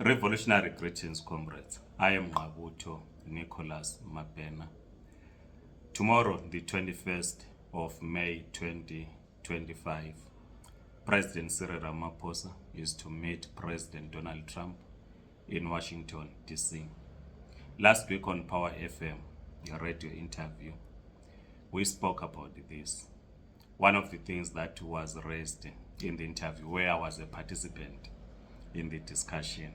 Revolutionary greetings, comrades. I am Ngqabutho Nicholas Mapena. Tomorrow, the 21st of May 2025, President Cyril Ramaphosa is to meet President Donald Trump in Washington, D.C. Last week on Power FM, a radio interview, we spoke about this. One of the things that was raised in the interview, where I was a participant in the discussion,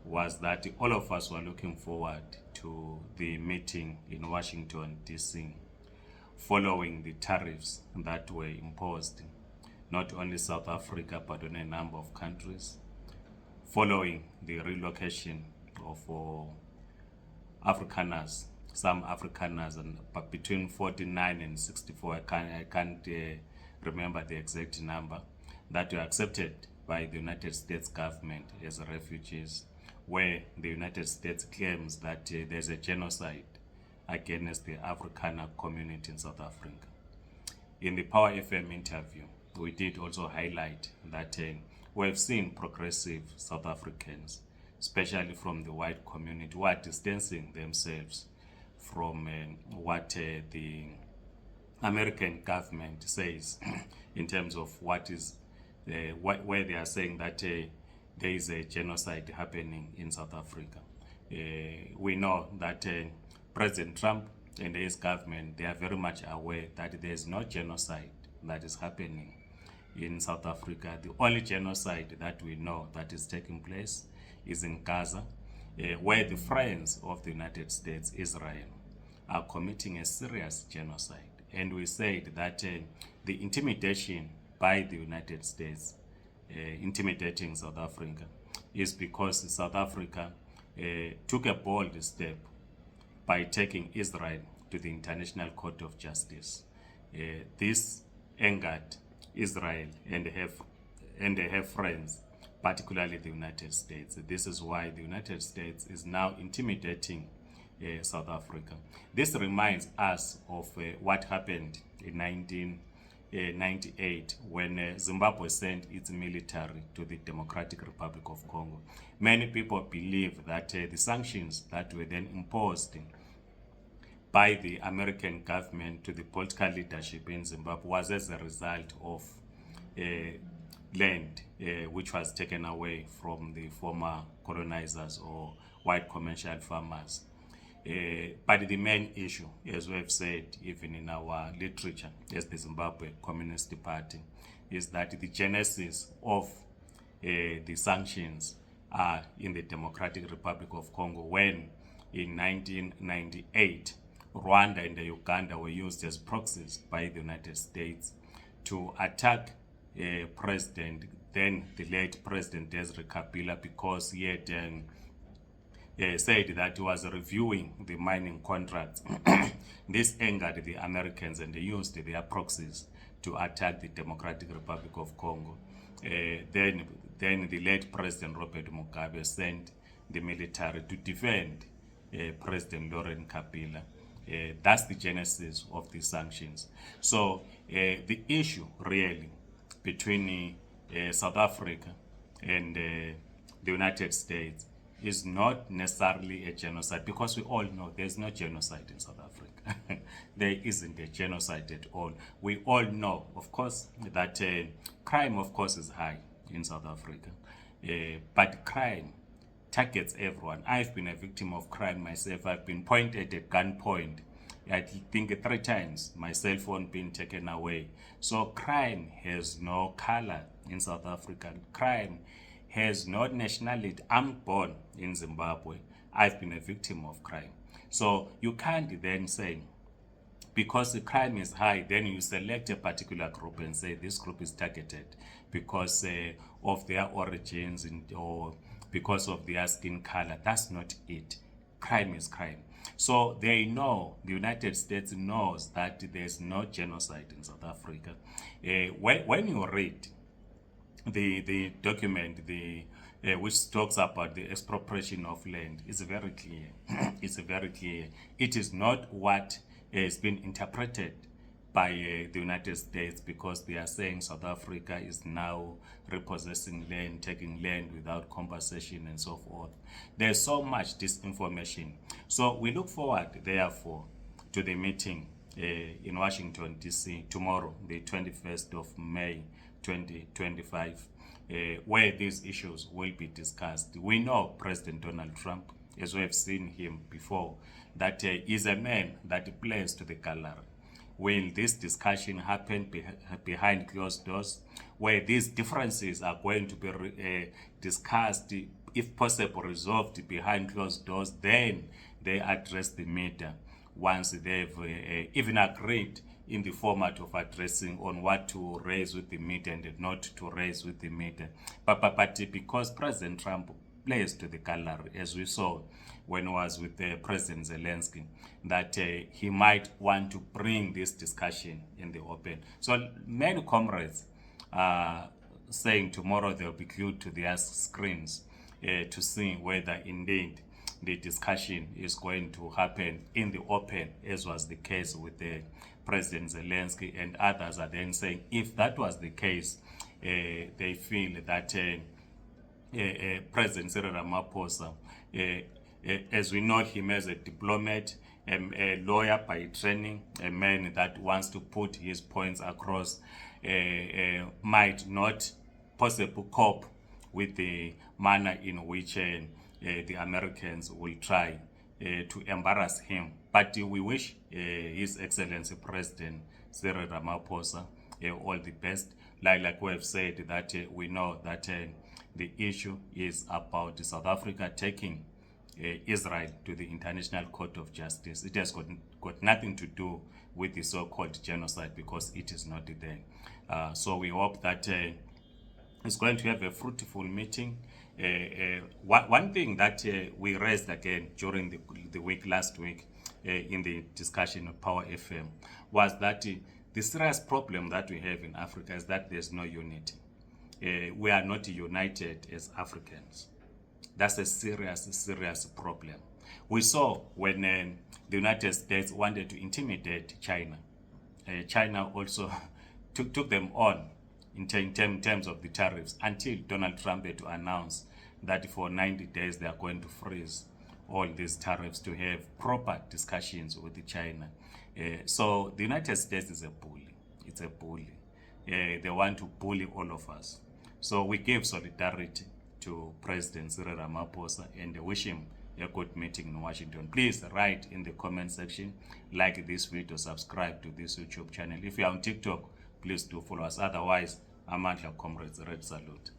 was that all of us were looking forward to the meeting in Washington, D.C., following the tariffs that were imposed, not only South Africa, but on a number of countries, following the relocation of Afrikaners, some Afrikaners, but between 49 and 64, I can't remember the exact number, that were accepted by the United States government as refugees, where the United States claims that there's a genocide against the Afrikaner community in South Africa. In the Power FM interview, we did also highlight that we've seen progressive South Africans, especially from the white community, who are distancing themselves from what the American government says in terms of what is where they are saying that there is a genocide happening in South Africa. We know that President Trump and his government, they are very much aware that there is no genocide that is happening in South Africa. The only genocide that we know that is taking place is in Gaza, where the friends of the United States, Israel, are committing a serious genocide. And we said that the intimidation by the United States, intimidating South Africa, is because South Africa took a bold step by taking Israel to the International Court of Justice. This angered Israel and her friends, particularly the United States. This is why the United States is now intimidating South Africa. This reminds us of what happened in 1998 when Zimbabwe sent its military to the Democratic Republic of Congo. Many people believe that the sanctions that were then imposed by the American government to the political leadership in Zimbabwe was as a result of land which was taken away from the former colonizers or white commercial farmers. But the main issue, as we have said, even in our literature, as the Zimbabwe Communist Party, is that the genesis of the sanctions are in the Democratic Republic of Congo, when in 1998, Rwanda and Uganda were used as proxies by the United States to attack President, then the late President Desiree Kabila, because he had said that he was reviewing the mining contracts. This angered the Americans, and they used their proxies to attack the Democratic Republic of Congo. Then the late President Robert Mugabe sent the military to defend President Laurent Kabila. That's the genesis of the sanctions. So the issue really between South Africa and the United States is not necessarily a genocide, because we all know there's no genocide in South Africa. There isn't a genocide at all. We all know, of course, that crime, of course, is high in South Africa. But crime targets everyone. I've been a victim of crime myself. I've been pointed at gunpoint, I think 3 times, my cell phone being taken away. So crime has no color in South Africa. Crime has no nationality. I'm born in Zimbabwe. I've been a victim of crime. So you can't then say, because the crime is high, then you select a particular group and say this group is targeted because of their origins or because of their skin color. That's not it. Crime is crime. So they know, the United States knows that there's no genocide in South Africa. When you read the document, which talks about the expropriation of land, is very clear. It's very clear. It is not what has been interpreted by the United States, because they are saying South Africa is now repossessing land, taking land without compensation and so forth. There's so much disinformation. So we look forward, therefore, to the meeting in Washington, D.C. tomorrow, the 21st of May, 2025, where these issues will be discussed. We know President Donald Trump, as we have seen him before, that is a man that plays to the gallery. Will this discussion happen behind closed doors, where these differences are going to be discussed, if possible resolved behind closed doors, then they address the media once they've even agreed in the format of addressing on what to raise with the media and not to raise with the media. But because President Trump plays to the gallery, as we saw when he was with President Zelensky, that he might want to bring this discussion in the open. So many comrades are saying tomorrow they'll be glued to their screens to see whether indeed the discussion is going to happen in the open, as was the case with President Zelensky, and others are then saying if that was the case, they feel that President Cyril Ramaphosa, as we know him as a diplomat, a lawyer by training, a man that wants to put his points across, might not possibly cope with the manner in which the Americans will try to embarrass him. But we wish His Excellency President Cyril Ramaphosa all the best. Like we have said, that we know that the issue is about South Africa taking Israel to the International Court of Justice. It has got nothing to do with the so-called genocide, because it is not there. So we hope that it's going to have a fruitful meeting. One thing that we raised again during the week last week in the discussion of Power FM was that the serious problem that we have in Africa is that there's no unity. We are not united as Africans. That's a serious problem. We saw when the United States wanted to intimidate China. China also took them on in terms of the tariffs, until Donald Trump had to announce that for 90 days they are going to freeze all these tariffs to have proper discussions with China. So the United States is a bully. It's a bully. They want to bully all of us. So we give solidarity to President Cyril Ramaphosa and wish him a good meeting in Washington. Please write in the comment section, like this video, subscribe to this YouTube channel. If you are on TikTok, please do follow us. Otherwise, Amandla Comrades, Red Salute.